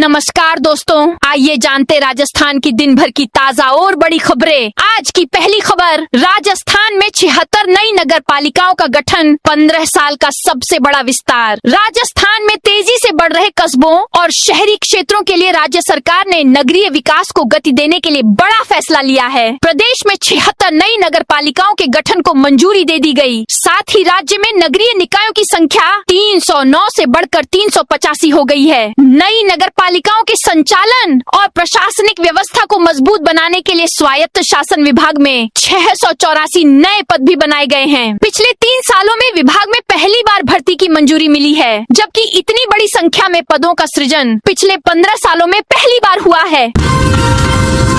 नमस्कार दोस्तों, आइए जानते राजस्थान की दिन भर की ताजा और बड़ी खबरें। आज की पहली खबर, राजस्थान में 76 नई नगर पालिकाओं का गठन, 15 साल का सबसे बड़ा विस्तार। राजस्थान में तेजी से बढ़ रहे कस्बों और शहरी क्षेत्रों के लिए राज्य सरकार ने नगरीय विकास को गति देने के लिए बड़ा फैसला लिया है। प्रदेश में 76 नई नगर पालिकाओं के गठन को मंजूरी दे दी गई। साथ ही राज्य में नगरीय निकायों की संख्या 309 से बढ़कर 385 हो गई है। नई नगर पालिकाओं के संचालन और प्रशासनिक व्यवस्था को मजबूत बनाने के लिए स्वायत्त शासन विभाग में 684 नए पद भी बनाए गए हैं। पिछले 3 सालों में विभाग में पहली बार भर्ती की मंजूरी मिली है, जबकि इतनी बड़ी संख्या में पदों का सृजन पिछले 15 सालों में पहली बार हुआ है।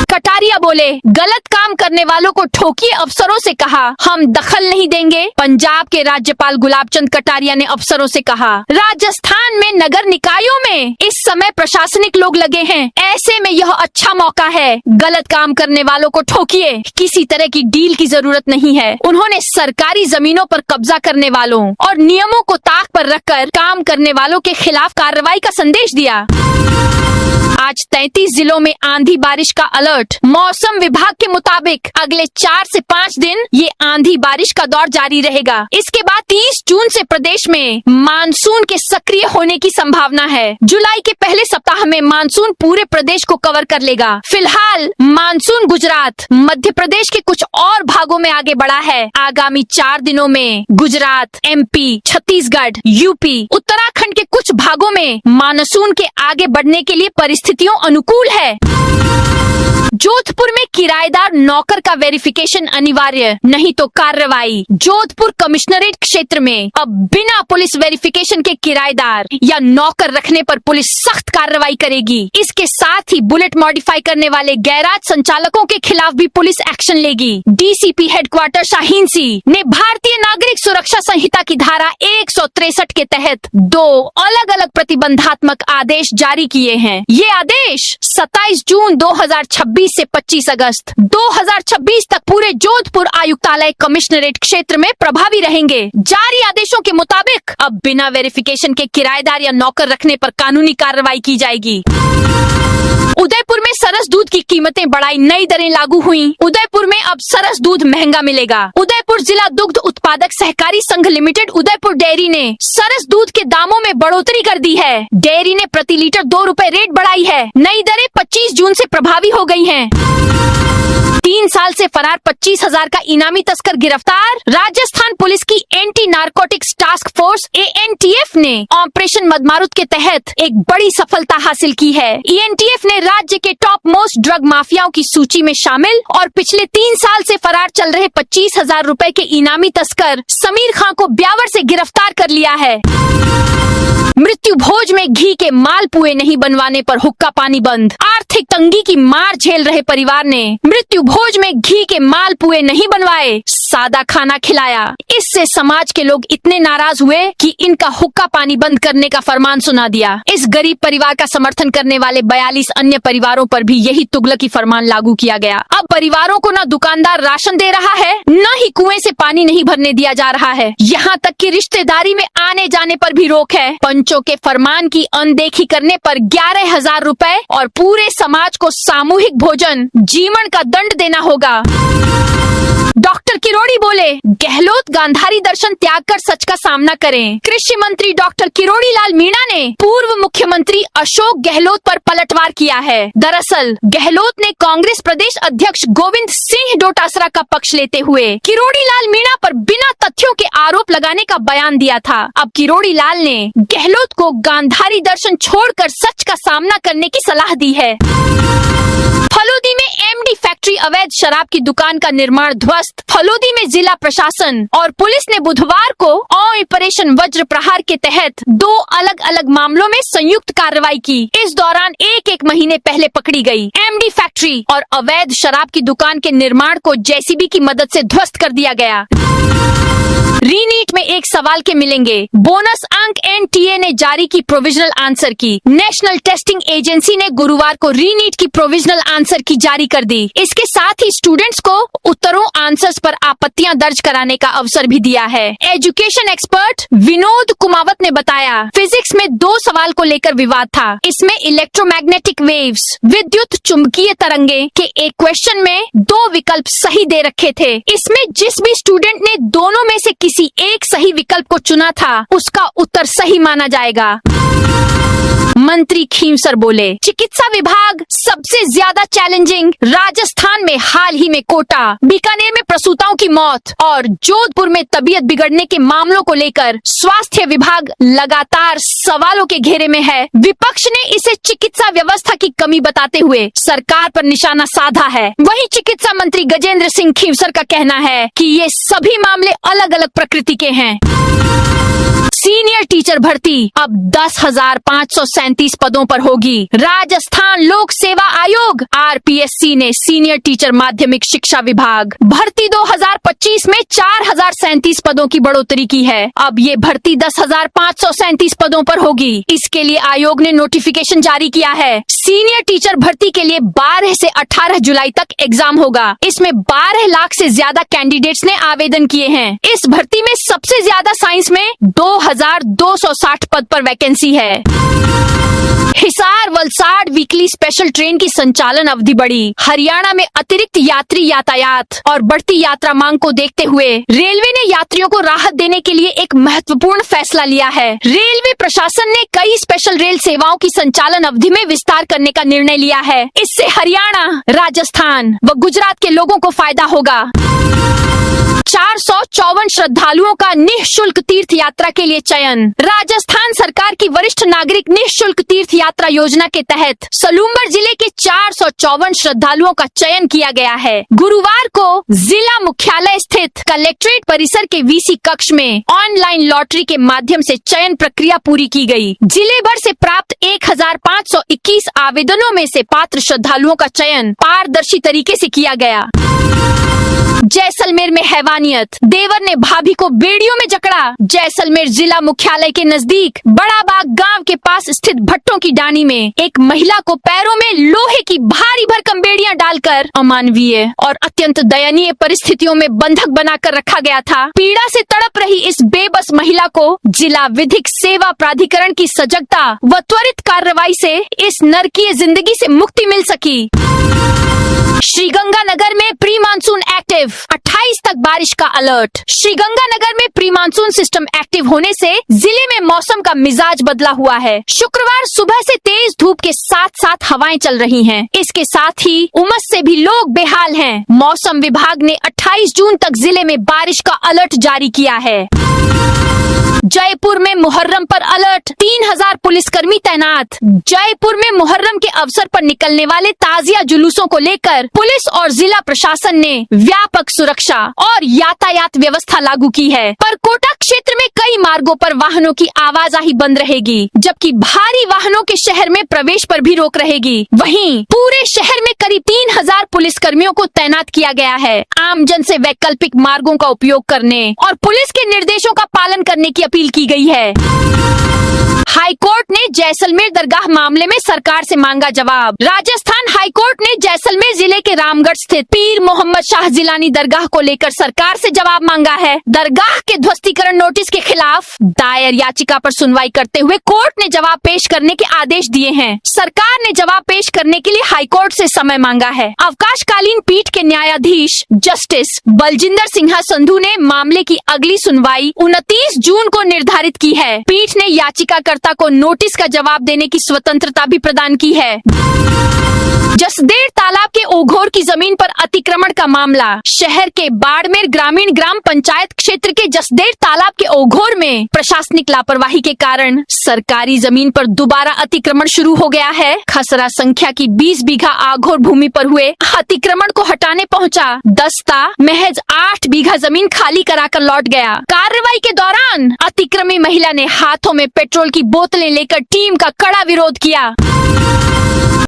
कटारिया बोले, गलत काम करने वालों को ठोकिए, अफसरों से कहा हम दखल नहीं देंगे। पंजाब के राज्यपाल गुलाब चंद कटारिया ने अफसरों से कहा, राजस्थान में नगर निकायों में इस समय प्रशासनिक लोग लगे हैं, ऐसे में यह अच्छा मौका है, गलत काम करने वालों को ठोकिए, किसी तरह की डील की जरूरत नहीं है। उन्होंने सरकारी जमीनों पर कब्जा करने वालों और नियमों को ताक पर रखकर काम करने वालों के खिलाफ कार्रवाई का संदेश दिया। आज 33 जिलों में आंधी बारिश का अलर्ट। मौसम विभाग के मुताबिक अगले 4 से 5 दिन ये आंधी बारिश का दौर जारी रहेगा। इसके बाद 30 जून से प्रदेश में मानसून के सक्रिय होने की संभावना है। जुलाई के पहले सप्ताह में मानसून पूरे प्रदेश को कवर कर लेगा। फिलहाल मानसून गुजरात, मध्य प्रदेश के कुछ और भागों में आगे बढ़ा है। आगामी 4 दिनों में गुजरात, MP, छत्तीसगढ़, यूपी, उत्तराखंड के कुछ भागों में मानसून के आगे बढ़ने के लिए परिस्थितियों अनुकूल है। जोधपुर में किराएदार नौकर का वेरिफिकेशन अनिवार्य, नहीं तो कार्रवाई। जोधपुर कमिश्नरेट क्षेत्र में अब बिना पुलिस वेरिफिकेशन के किराएदार या नौकर रखने पर पुलिस सख्त कार्रवाई करेगी। इसके साथ ही बुलेट मॉडिफाई करने वाले गैराज संचालकों के खिलाफ भी पुलिस एक्शन लेगी। DCP हेडक्वार्टर शाहीन सिंह ने भारतीय नागरिक सुरक्षा संहिता की धारा 163 के तहत 2 अलग अलग प्रतिबंधात्मक आदेश जारी किए हैं। ये आदेश 27 जून 2026 से 25 अगस्त 2026 तक पूरे जोधपुर आयुक्तालय कमिश्नरेट क्षेत्र में प्रभावी रहेंगे। जारी आदेशों के मुताबिक अब बिना वेरिफिकेशन के किराएदार या नौकर रखने पर कानूनी कार्रवाई की जाएगी। उदयपुर में सरस दूध की कीमतें बढ़ाई, नई दरें लागू हुई। उदयपुर में अब सरस दूध महंगा मिलेगा। उदयपुर जिला दुग्ध उत्पादक सहकारी संघ लिमिटेड उदयपुर डेयरी ने सरस दूध के दामों में बढ़ोतरी कर दी है। डेयरी ने प्रति लीटर 2 रुपए रेट बढ़ाई है। नई दरें 25 जून से प्रभावी हो गई हैं। 3 साल से फरार 25,000 का इनामी तस्कर गिरफ्तार। राजस्थान पुलिस की anti narcotics task force ANTF ने ऑपरेशन मदमारुत के तहत एक बड़ी सफलता हासिल की है। ANTF ने राज्य के टॉप मोस्ट ड्रग माफियाओं की सूची में शामिल और पिछले 3 साल से फरार चल रहे 25,000 रुपए के इनामी तस्कर समीर खां को ब्यावर से गिरफ्तार कर लिया है। मृत्यु भोज में घी के मालपुए नहीं बनवाने पर हुक्का पानी बंद। आर्थिक तंगी की मार झेल रहे परिवार ने मृत्यु भोज में घी के मालपुए नहीं बनवाए, सादा खाना खिलाया। इससे समाज के लोग इतने नाराज हुए कि इनका हुक्का पानी बंद करने का फरमान सुना दिया। इस गरीब परिवार का समर्थन करने वाले 42 अन्य परिवारों पर भी यही तुगलकी फरमान लागू किया गया। अब परिवारों को न दुकानदार राशन दे रहा है, न ही कुएं से पानी नहीं भरने दिया जा रहा है। यहाँ तक कि रिश्तेदारी में आने जाने पर भी रोक है। पंचों के फरमान की अनदेखी करने पर 11,000 रुपए और पूरे समाज को सामूहिक भोजन जीवन का दंड देना होगा। डॉक्टर किरोड़ी बोले, गहलोत गांधारी दर्शन त्याग कर सच का सामना करें। कृषि मंत्री डॉक्टर किरोड़ी लाल मीणा ने पूर्व मुख्यमंत्री अशोक गहलोत पर पलटवार किया है। दरअसल गहलोत ने कांग्रेस प्रदेश अध्यक्ष गोविंद सिंह डोटासरा का पक्ष लेते हुए किरोड़ी लाल मीणा पर बिना तथ्यों के आरोप लगाने का बयान दिया था। अब किरोड़ी लाल ने गहलोत को गांधारी दर्शन छोड़कर सच का सामना करने की सलाह दी है। फलोदी में MD फैक्ट्री अवैध शराब की दुकान का निर्माण ध्वस्त। फलोदी में जिला प्रशासन और पुलिस ने बुधवार को ऑपरेशन वज्र प्रहार के तहत 2 अलग अलग मामलों में संयुक्त कार्रवाई की। इस दौरान एक महीने पहले पकड़ी गई MD फैक्ट्री और अवैध शराब की दुकान के निर्माण को JCB की मदद से ध्वस्त कर दिया गया। रीनीट में एक सवाल के मिलेंगे बोनस अंक। एनटीए ने जारी की प्रोविजनल आंसर की। नेशनल टेस्टिंग एजेंसी ने गुरुवार को रीनीट की प्रोविजनल आंसर की जारी कर दी। इसके साथ ही स्टूडेंट्स को उत्तरों आंसर्स पर आपत्तियां दर्ज कराने का अवसर भी दिया है। एजुकेशन एक्सपर्ट विनोद कुमावत ने बताया, फिजिक्स में 2 सवाल को लेकर विवाद था। इसमें इलेक्ट्रोमैग्नेटिक वेव्स, विद्युत चुंबकीय तरंगे के एक क्वेश्चन में 2 विकल्प सही दे रखे थे। इसमें जिस भी स्टूडेंट ने दोनों में से किसी एक सही विकल्प को चुना था, उसका उत्तर सही माना जाएगा। मंत्री खींवसर बोले, चिकित्सा विभाग सबसे ज्यादा चैलेंजिंग। राजस्थान में हाल ही में कोटा, बीकानेर में प्रसूताओं की मौत और जोधपुर में तबीयत बिगड़ने के मामलों को लेकर स्वास्थ्य विभाग लगातार सवालों के घेरे में है। विपक्ष ने इसे चिकित्सा व्यवस्था की कमी बताते हुए सरकार पर निशाना साधा है। वहीं चिकित्सा मंत्री गजेंद्र सिंह खींवसर का कहना है कि ये सभी मामले अलग अलग प्रकृति के हैं। सीनियर टीचर भर्ती अब 10,537 पदों पर होगी। राजस्थान लोक सेवा आयोग आरपीएससी ने सीनियर टीचर माध्यमिक शिक्षा विभाग भर्ती 2025 में 4,037 पदों की बढ़ोतरी की है। अब ये भर्ती 10,537 पदों पर होगी। इसके लिए आयोग ने नोटिफिकेशन जारी किया है। सीनियर टीचर भर्ती के लिए 12 से 18 जुलाई तक एग्जाम होगा। इसमें 12 लाख से ज्यादा कैंडिडेट्स ने आवेदन किए हैं। इस भर्ती में सबसे ज्यादा साइंस में 2,260 पद पर वैकेंसी है। Hisar Valsad weekly special train की संचालन अवधि बढ़ी। हरियाणा में अतिरिक्त यात्री यातायात और बढ़ती यात्रा मांग को देखते हुए रेलवे ने यात्रियों को राहत देने के लिए एक महत्वपूर्ण फैसला लिया है। रेलवे प्रशासन ने कई स्पेशल रेल सेवाओं की संचालन अवधि में विस्तार करने का निर्णय लिया है। इससे हरियाणा, राजस्थान व गुजरात के लोगों को फायदा होगा। 454 श्रद्धालुओं का निःशुल्क तीर्थ यात्रा के लिए चयन। राजस्थान सरकार की वरिष्ठ नागरिक निःशुल्क तीर्थ यात्रा योजना के तहत सलूम्बर जिले के 454 श्रद्धालुओं का चयन किया गया है। गुरुवार को जिला मुख्यालय स्थित कलेक्ट्रेट परिसर के वीसी कक्ष में ऑनलाइन लॉटरी के माध्यम से चयन प्रक्रिया पूरी की गई। जिले भर से प्राप्त 1,521 आवेदनों में से पात्र श्रद्धालुओं का चयन पारदर्शी तरीके से किया गया। जैसलमेर में हैवानियत, देवर ने भाभी को बेड़ियों में जकड़ा। जैसलमेर जिला मुख्यालय के नजदीक बड़ा बाग गांव के पास स्थित भट्टों की डानी में एक महिला को पैरों में लोहे की भारी भरकम बेड़ियां डालकर अमानवीय और अत्यंत दयनीय परिस्थितियों में बंधक बनाकर रखा गया था। पीड़ा से तड़प रही इस बेबस महिला को जिला विधिक सेवा प्राधिकरण की सजगता व त्वरित कार्रवाई से इस नरकीय जिंदगी से मुक्ति मिल सकी। श्रीगंगानगर में प्री मानसून एक्टिव, 28 तक बारिश का अलर्ट। श्रीगंगानगर में प्री मानसून सिस्टम एक्टिव होने से जिले में मौसम का मिजाज बदला हुआ है। शुक्रवार सुबह से तेज धूप के साथ साथ हवाएं चल रही हैं। इसके साथ ही उमस से भी लोग बेहाल हैं। मौसम विभाग ने 28 जून तक जिले में बारिश का अलर्ट जारी किया है। जयपुर में मुहर्रम पर अलर्ट, 3,000 पुलिसकर्मी तैनात। जयपुर में मुहर्रम के अवसर पर निकलने वाले ताजिया जुलूसों को लेकर पुलिस और जिला प्रशासन ने व्यापक सुरक्षा और यातायात व्यवस्था लागू की है। पर कोटा क्षेत्र में कई मार्गों पर वाहनों की आवाजाही बंद रहेगी, जबकि भारी वाहनों के शहर में प्रवेश पर भी रोक रहेगी। वहीं पूरे शहर में करीब 3,000 पुलिसकर्मियों को तैनात किया गया है। आमजन से वैकल्पिक मार्गों का उपयोग करने और पुलिस के निर्देशों का पालन करने की अपील की गई है। हाईकोर्ट ने जैसलमेर दरगाह मामले में सरकार से मांगा जवाब। राजस्थान हाईकोर्ट ने जैसलमेर जिले के रामगढ़ स्थित पीर मोहम्मद शाह जिलानी दरगाह को लेकर सरकार से जवाब मांगा है। दरगाह के ध्वस्तीकरण नोटिस के खिलाफ दायर याचिका पर सुनवाई करते हुए कोर्ट ने जवाब पेश करने के आदेश दिए हैं। सरकार ने जवाब पेश करने के लिए हाईकोर्ट से समय मांगा है। अवकाशकालीन पीठ के न्यायाधीश जस्टिस बलजिंदर सिन्हा संधू ने मामले की अगली सुनवाई 29 जून को निर्धारित की है। पीठ ने याचिकाकर्ता को नोटिस का जवाब देने की स्वतंत्रता भी प्रदान की है। जसदेर तालाब के ओघोर की जमीन पर अतिक्रमण का मामला। शहर के बाड़मेर ग्रामीण ग्राम पंचायत क्षेत्र के जसदेर तालाब के ओघोर में प्रशासनिक लापरवाही के कारण सरकारी जमीन पर दोबारा अतिक्रमण शुरू हो गया है। खसरा संख्या की 20 बीघा आघोर भूमि पर हुए अतिक्रमण को हटाने पहुंचा दस्ता महज 8 बीघा जमीन खाली कराकर लौट गया। कार्रवाई के दौरान अतिक्रमी महिला ने हाथों में पेट्रोल की बोतलें लेकर टीम का कड़ा विरोध किया।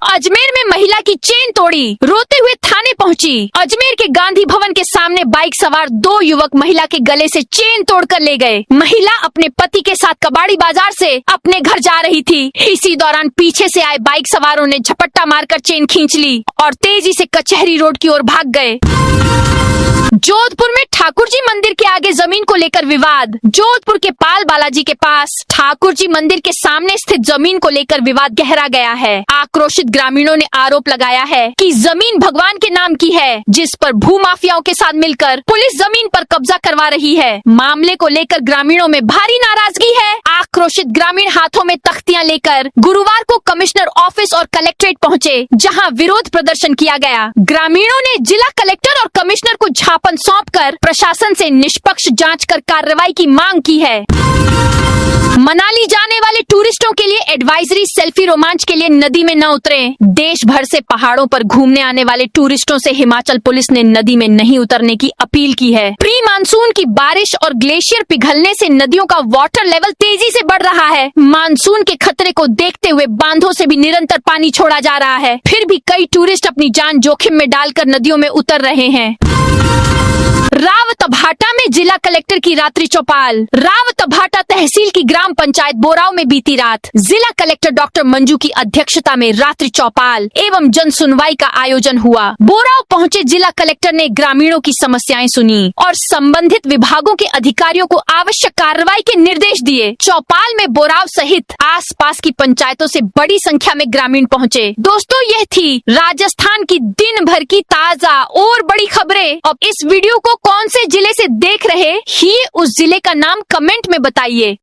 अजमेर में महिला की चेन तोड़ी, रोते हुए थाने पहुंची। अजमेर के गांधी भवन के सामने बाइक सवार 2 युवक महिला के गले से चेन तोड़कर ले गए। महिला अपने पति के साथ कबाड़ी बाजार से अपने घर जा रही थी। इसी दौरान पीछे से आए बाइक सवारों ने झपट्टा मारकर चेन खींच ली और तेजी से कचहरी रोड की ओर भाग गए। जोधपुर में ठाकुर जी मंदिर के आगे जमीन को लेकर विवाद। जोधपुर के पाल बालाजी के पास ठाकुर जी मंदिर के सामने स्थित जमीन को लेकर विवाद गहरा गया है। आक्रोशित ग्रामीणों ने आरोप लगाया है कि जमीन भगवान के नाम की है, जिस पर भूमाफियाओं के साथ मिलकर पुलिस जमीन पर कब्जा करवा रही है। मामले को लेकर ग्रामीणों में भारी नाराजगी है। आक्रोशित ग्रामीण हाथों में तख्तियां लेकर गुरुवार को कमिश्नर ऑफिस और कलेक्ट्रेट पहुंचे, जहां विरोध प्रदर्शन किया गया। ग्रामीणों ने जिला कलेक्टर और कमिश्नर को ज्ञापन सौंपकर प्रशासन से निष्पक्ष जांच कर कार्रवाई की मांग की है। मनाली जाने वाले टूरिस्टों के लिए एडवाइजरी, सेल्फी रोमांच के लिए नदी में न उतरें। देश भर से पहाड़ों पर घूमने आने वाले टूरिस्टों से हिमाचल पुलिस ने नदी में नहीं उतरने की अपील की है। प्री मानसून की बारिश और ग्लेशियर पिघलने से नदियों का वाटर लेवल तेजी से बढ़ रहा है। मानसून के खतरे को देखते हुए बांधों से भी निरंतर पानी छोड़ा जा रहा है। फिर भी कई टूरिस्ट अपनी जान जोखिम में डालकर नदियों में उतर रहे हैं। रावतभाटा में जिला कलेक्टर की रात्रि चौपाल। रावतभाटा तहसील की ग्राम पंचायत बोराव में बीती रात जिला कलेक्टर डॉक्टर मंजू की अध्यक्षता में रात्रि चौपाल एवं जन सुनवाई का आयोजन हुआ। बोराव पहुंचे जिला कलेक्टर ने ग्रामीणों की समस्याएं सुनी और संबंधित विभागों के अधिकारियों को आवश्यक कार्रवाई के निर्देश दिए। चौपाल में बोराव सहित आसपास की पंचायतों से बड़ी संख्या में ग्रामीण पहुंचे। दोस्तों, यह थी राजस्थान की दिन भर की ताजा और बड़ी खबरें। अब इस वीडियो को कौन से जिले से देख रहे हैं, उस जिले का नाम कमेंट में बताइए।